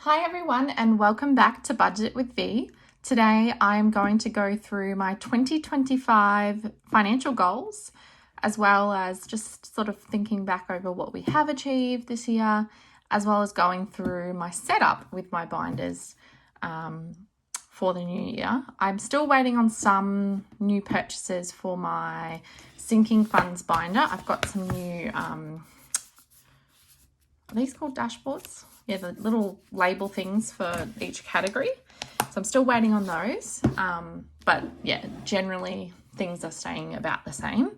Hi everyone and welcome back to Budget with V. Today I'm going to go through my 2025 financial goals as well as just sort of thinking back over what we have achieved this year, as well as going through my setup with my binders for the new year. I'm still waiting on some new purchases for my sinking funds binder. I've got some new, are these called dashboards? Yeah, the little label things for each category. So I'm still waiting on those. But yeah, generally things are staying about the same.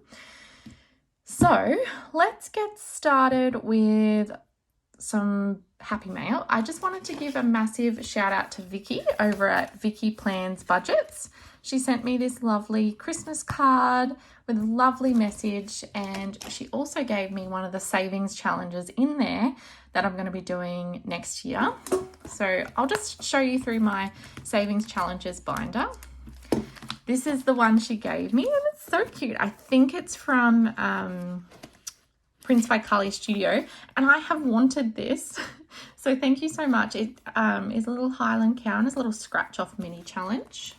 So let's get started with some happy mail. I just wanted to give a massive shout out to Vicky over at Vicky Plans Budgets. She sent me this lovely Christmas card with a lovely message, and she also gave me one of the savings challenges in there that I'm going to be doing next year. So I'll just show you through my savings challenges binder. This is the one she gave me, and it's so cute. I think it's from Prince by Carly Studio, and I have wanted this. So thank you so much. It is a little Highland cow and it's a little scratch off mini challenge.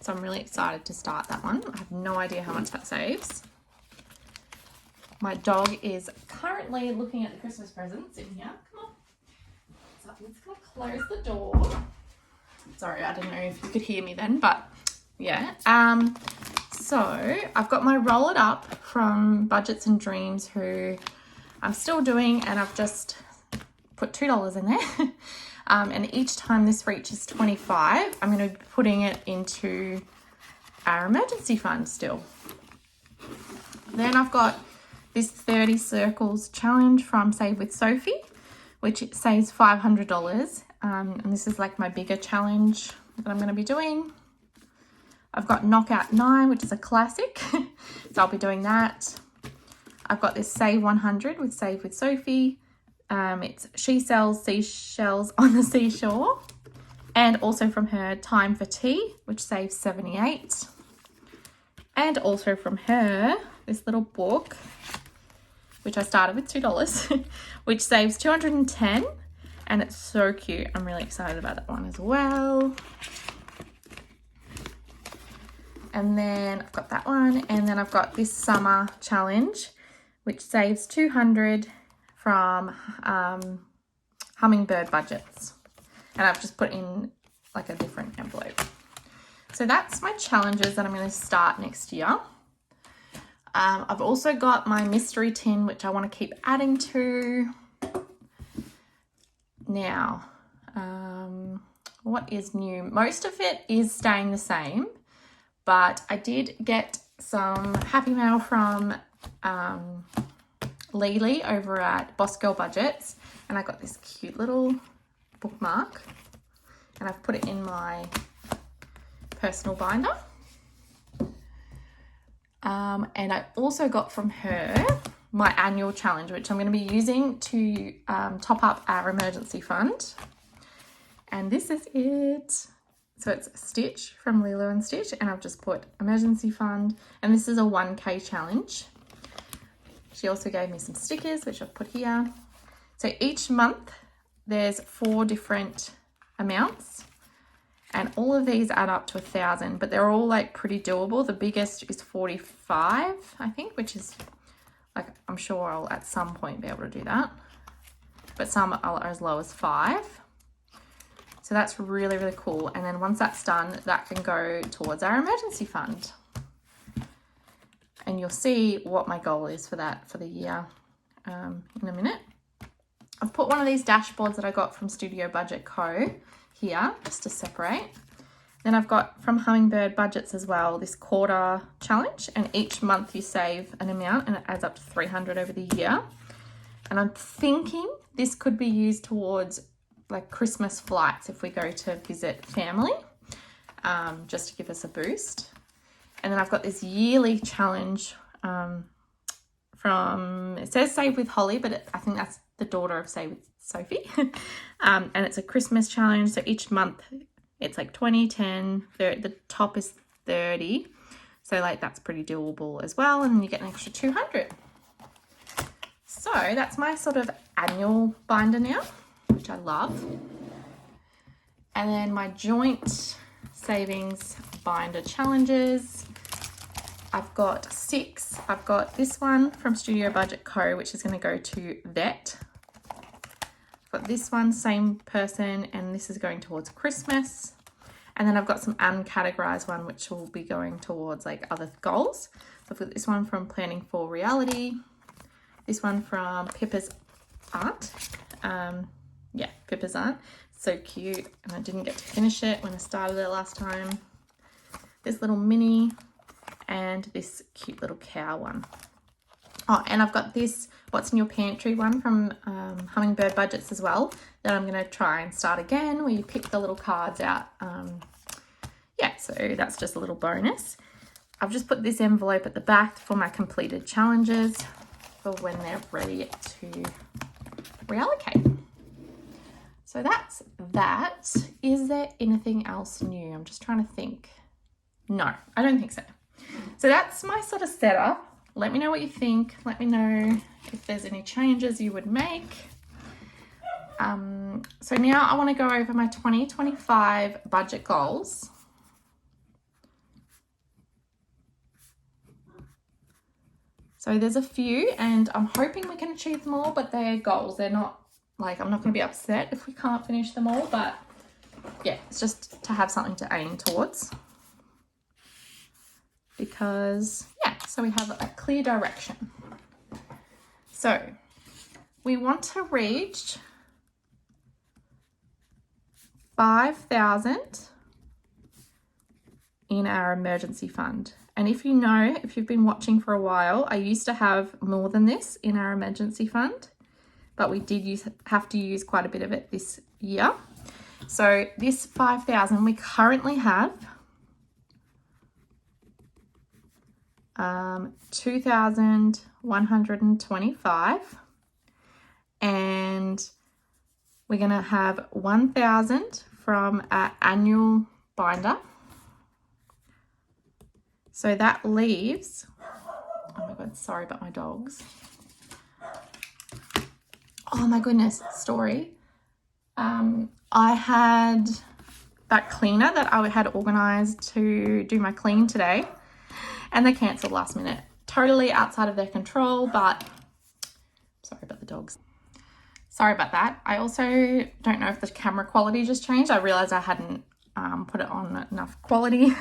So I'm really excited to start that one. I have no idea how much that saves. My dog is currently looking at the Christmas presents in here. Come on. So I'm just going to close the door. Sorry, I don't know if you could hear me then, but yeah. So I've got my Roll It Up from Budgets and Dreams, who I'm still doing, and I've just put $2 in there. And each time this reaches 25, I'm going to be putting it into our emergency fund still. Then I've got this 30 circles challenge from Save with Sophie, which saves $500. And this is like my bigger challenge that I'm going to be doing. I've got Knockout 9, which is a classic. So I'll be doing that. I've got this Save 100 with Save with Sophie. It's She Sells Seashells on the Seashore. And also from her Time for Tea, which saves 78. And also from her, this little book, which I started with $2, which saves 210. And it's so cute. I'm really excited about that one as well. And then I've got that one. And then I've got this summer challenge, which saves 200 from Hummingbird Budgets. And I've just put in like a different envelope. So that's my challenges that I'm going to start next year. I've also got my mystery tin, which I want to keep adding to. Now, what is new? Most of it is staying the same, but I did get some happy mail from Lily over at bossgirlbudgets, and I got this cute little bookmark, and I've put it in my personal binder. And I also got from her my annual challenge, which I'm going to be using to top up our emergency fund. And this is it. So it's Stitch from Lilo and Stitch, and I've just put emergency fund, and this is a 1K challenge. She also gave me some stickers, which I've put here. So each month there's 4 different amounts, and all of these add up to 1,000, but they're all like pretty doable. The biggest is 45, I think, which is like, I'm sure I'll at some point be able to do that, but some are as low as 5. So that's really, really cool. And then once that's done, that can go towards our emergency fund. And you'll see what my goal is for that for the year in a minute. I've put one of these dashboards that I got from Studio Budget Co. here, just to separate. Then I've got from Hummingbird Budgets as well, this quarter challenge. And each month you save an amount, and it adds up to 300 over the year. And I'm thinking this could be used towards like Christmas flights if we go to visit family, just to give us a boost. And then I've got this yearly challenge from, it says Save with Holly, but I think that's the daughter of Save with Sophie. And it's a Christmas challenge. So each month it's like 20, 10, 30, the top is 30. So like that's pretty doable as well. And then you get an extra 200. So that's my sort of annual binder now, which I love. And then my joint savings binder challenges. I've got 6. I've got this one from Studio Budget Co, which is going to go to vet. I've got this one, same person, and this is going towards Christmas. And then I've got some uncategorized one, which will be going towards like other goals. So I've got this one from Planning for Reality. This one from Pippa's Art. Yeah, Pippa's Art. So cute. And I didn't get to finish it when I started it last time. This little mini and this cute little cow one. Oh, and I've got this What's in Your Pantry one from Hummingbird Budgets as well that I'm going to try and start again, where you pick the little cards out. Yeah, so that's just a little bonus. I've just put this envelope at the back for my completed challenges for when they're ready to reallocate. So that's that. Is there anything else new? I'm just trying to think. No, I don't think so. So that's my sort of setup. Let me know what you think. Let me know if there's any changes you would make. So now I want to go over my 2025 budget goals. So there's a few and I'm hoping we can achieve them all, but they're goals. They're not like, I'm not going to be upset if we can't finish them all, but yeah, it's just to have something to aim towards. Because, yeah, so we have a clear direction. So we want to reach 5,000 in our emergency fund. And if you know, if you've been watching for a while, I used to have more than this in our emergency fund, but we did have to use quite a bit of it this year. So this 5,000 we currently have 2,125, and we're going to have 1,000 from our annual binder. So that leaves, oh my God, sorry about my dogs. Oh my goodness, story. I had that cleaner that I had organized to do my clean today, and they cancelled last minute. Totally outside of their control, but sorry about the dogs. Sorry about that. I also don't know if the camera quality just changed. I realized I hadn't put it on enough quality.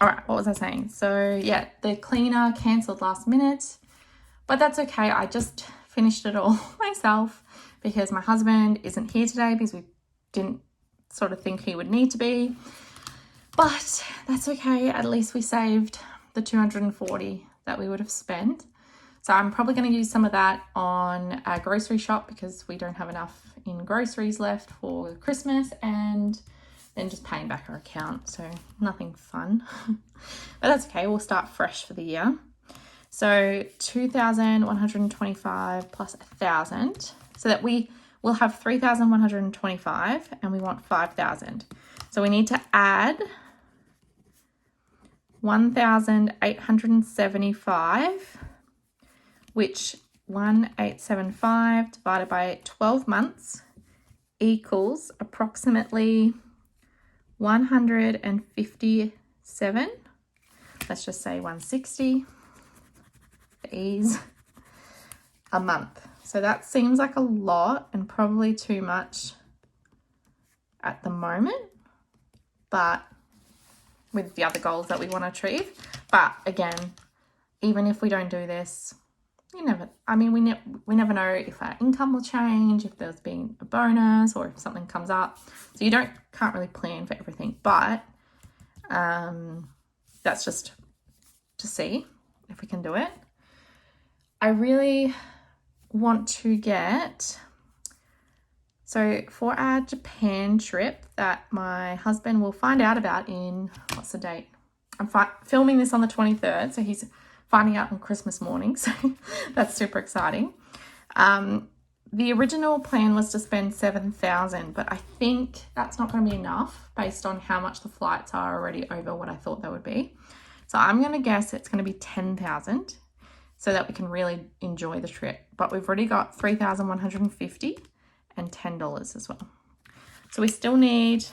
All right, what was I saying? So yeah, the cleaner cancelled last minute, but that's okay. I just finished it all myself because my husband isn't here today because we didn't sort of think he would need to be. But that's okay. At least we saved the $240 that we would have spent. So I'm probably going to use some of that on our grocery shop because we don't have enough in groceries left for Christmas, and then just paying back our account. So nothing fun, but that's okay. We'll start fresh for the year. So 2,125 plus 1,000, so that we will have 3,125 and we want 5,000. So we need to add 1,875, which 1,875 divided by 12 months equals approximately 157. Let's just say 160 for ease a month. So that seems like a lot and probably too much at the moment, but with the other goals that we want to achieve. But again, even if we don't do this, we never know if our income will change, if there's been a bonus or if something comes up. So you can't really plan for everything, but that's just to see if we can do it. I really want to get, so for our Japan trip that my husband will find out about in, what's the date? I'm filming this on the 23rd, so he's finding out on Christmas morning, so that's super exciting. The original plan was to spend 7,000, but I think that's not going to be enough based on how much the flights are already over what I thought they would be. So I'm going to guess it's going to be 10,000 so that we can really enjoy the trip. But we've already got 3,150 and $10 as well. So we still need,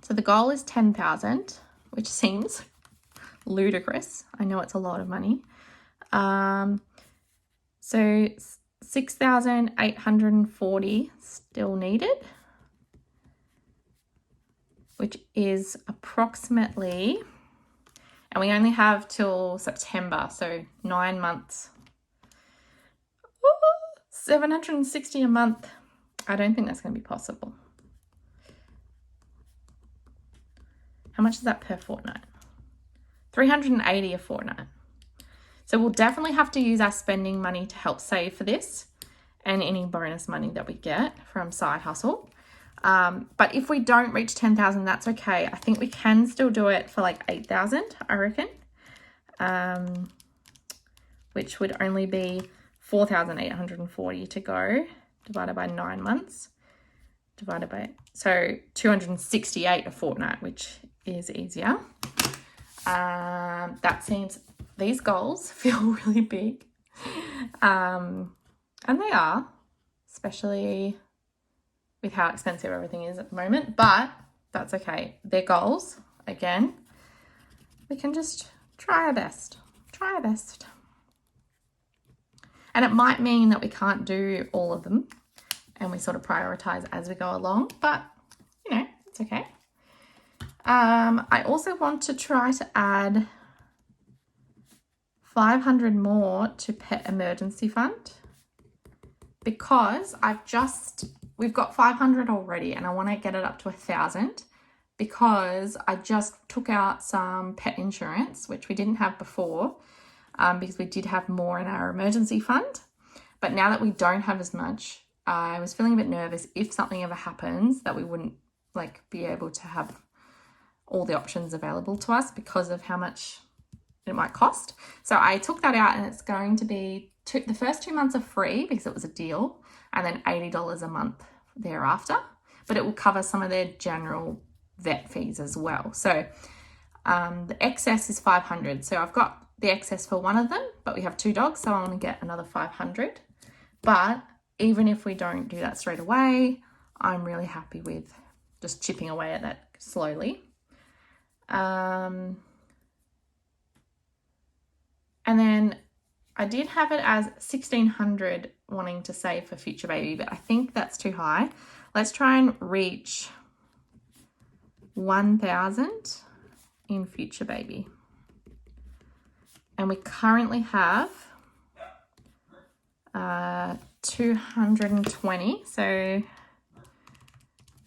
so the goal is 10,000, which seems ludicrous. I know it's a lot of money. So 6,840 still needed, which is approximately, and we only have till September, so 9 months. Ooh, 760 a month. I don't think that's going to be possible. How much is that per fortnight? 380 a fortnight. So we'll definitely have to use our spending money to help save for this and any bonus money that we get from side hustle. But if we don't reach 10,000, that's okay. I think we can still do it for like 8,000, I reckon, which would only be 4,840 to go, divided by 9 months, divided by, so 268 a fortnight, which is easier. That seems, these goals feel really big. And they are, especially with how expensive everything is at the moment, but that's okay. They're goals. Again, we can just try our best. And it might mean that we can't do all of them and we sort of prioritize as we go along, but you know, it's okay. I also want to try to add 500 more to pet emergency fund, because we've got 500 already and I want to get it up to 1,000, because I just took out some pet insurance, which we didn't have before, because we did have more in our emergency fund. But now that we don't have as much, I was feeling a bit nervous if something ever happens that we wouldn't like be able to have all the options available to us because of how much it might cost. So I took that out, and it's going to be the first 2 months are free because it was a deal, and then $80 a month thereafter, but it will cover some of their general vet fees as well. So the excess is 500. So I've got the excess for one of them, but we have 2 dogs, so I want to get another 500. But even if we don't do that straight away, I'm really happy with just chipping away at that slowly. And then I did have it as 1,600 wanting to save for future baby, but I think that's too high. Let's try and reach 1,000 in future baby. And we currently have 220. So, and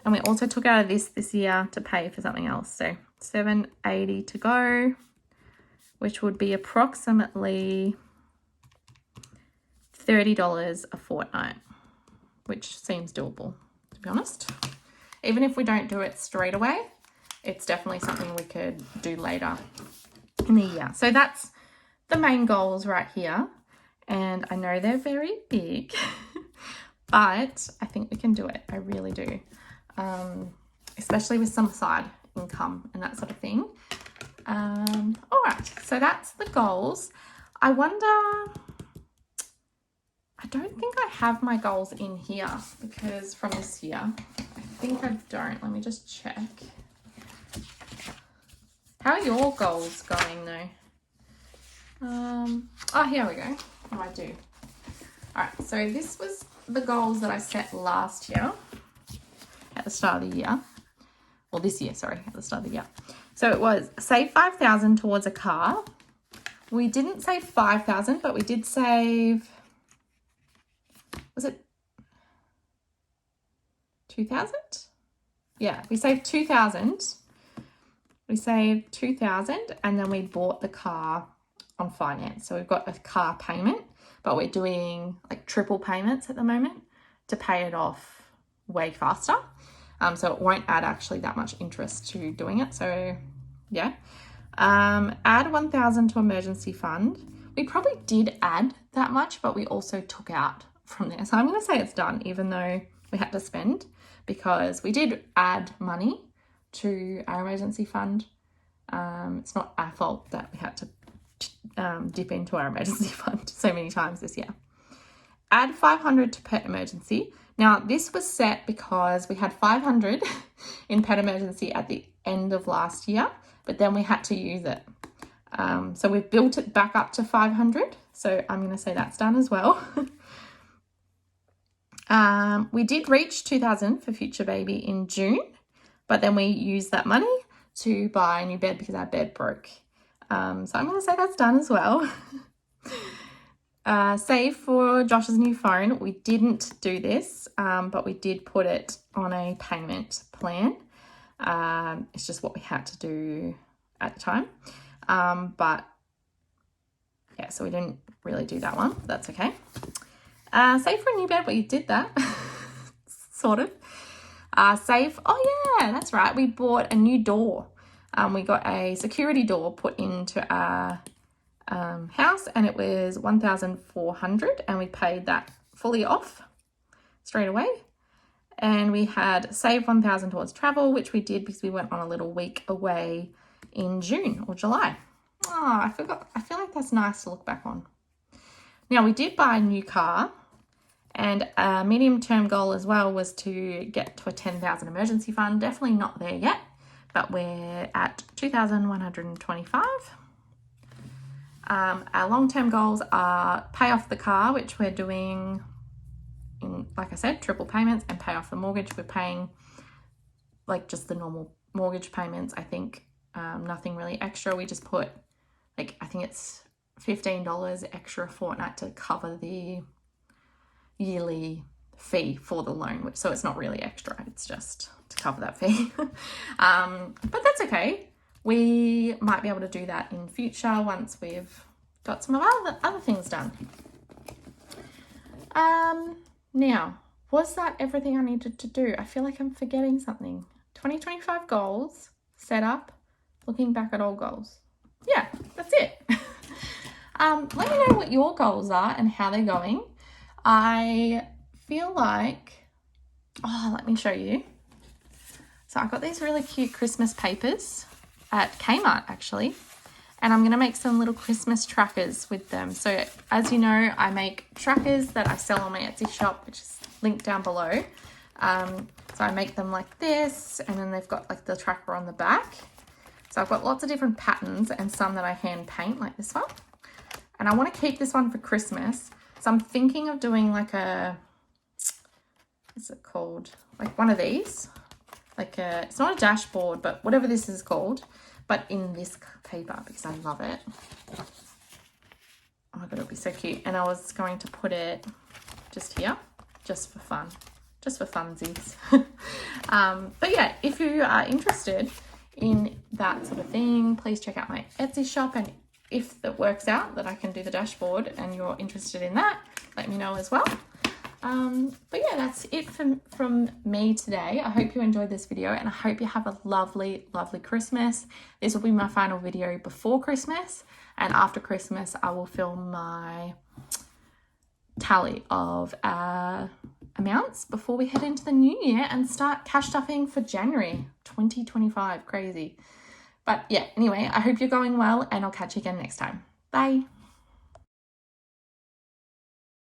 we also took out of this year to pay for something else. So 780 to go, which would be approximately $30 a fortnight, which seems doable, to be honest. Even if we don't do it straight away, it's definitely something we could do later in the year. So that's the main goals right here. And I know they're very big, but I think we can do it. I really do. Especially with some side income and that sort of thing. All right, so that's the goals. I wonder, I don't think I have my goals in here because from this year, I think I don't. Let me just check. How are your goals going though? Oh, here we go. Oh, I do. All right, so this was the goals that I set last year at the start of the year. Well, this year, sorry, at the start of the year. So it was save 5,000 towards a car. We didn't save 5,000, but we did save, was it 2,000? Yeah, we saved 2,000. We saved 2,000 and then we bought the car on finance. So we've got a car payment, but we're doing like triple payments at the moment to pay it off way faster. So it won't add actually that much interest to doing it. So yeah, add 1,000 to emergency fund. We probably did add that much, but we also took out from there. So I'm going to say it's done, even though we had to spend, because we did add money to our emergency fund. It's not our fault that we had to dip into our emergency fund so many times this year. Add 500 to pet emergency. Now, this was set because we had 500 in pet emergency at the end of last year, but then we had to use it. So we've built it back up to 500. So I'm going to say that's done as well. We did reach 2,000 for Future Baby in June, but then we used that money to buy a new bed because our bed broke. So I'm going to say that's done as well. Save for Josh's new phone. We didn't do this, but we did put it on a payment plan. It's just what we had to do at the time. But yeah, so we didn't really do that one. That's okay. Save for a new bed. We did that. Sort of. Save. Oh yeah, that's right. We bought a new door. We got a security door put into our house, and it was $1,400, and we paid that fully off straight away. And we had saved $1,000 towards travel, which we did because we went on a little week away in June or July. Oh, I forgot. I feel like that's nice to look back on. Now, we did buy a new car, and a medium-term goal as well was to get to a 10,000 emergency fund. Definitely not there yet, but we're at 2,125. Our long-term goals are pay off the car, which we're doing in, like I said, triple payments, and pay off the mortgage. We're paying like just the normal mortgage payments, I think. Nothing really extra. We just put like, I think it's $15 extra a fortnight to cover the yearly fee for the loan, so it's not really extra, it's just to cover that fee. But that's okay. We might be able to do that in future once we've got some of our other things done. Now, was that everything I needed to do? I feel like I'm forgetting something. 2025 goals, set up, looking back at all goals. Yeah, that's it. Let me know what your goals are and how they're going. I feel like, let me show you. So I got these really cute Christmas papers at Kmart actually, and I'm going to make some little Christmas trackers with them. So as you know, I make trackers that I sell on my Etsy shop, which is linked down below. So I make them like this, and then they've got like the tracker on the back. So I've got lots of different patterns and some that I hand paint like this one. And I want to keep this one for Christmas. So I'm thinking of doing like what's it called? Like one of these. Like it's not a dashboard, but whatever this is called, but in this paper because I love it. Oh my God, it'll be so cute. And I was going to put it just here, just for fun, just for funsies. But yeah, if you are interested in that sort of thing, please check out my Etsy shop, and if it works out that I can do the dashboard and you're interested in that, let me know as well. But yeah, that's it from me today. I hope you enjoyed this video, and I hope you have a lovely, lovely Christmas. This will be my final video before Christmas, and after Christmas I will film my tally of amounts before we head into the new year and start cash stuffing for January 2025. Crazy. But yeah, anyway, I hope you're going well, and I'll catch you again next time. Bye.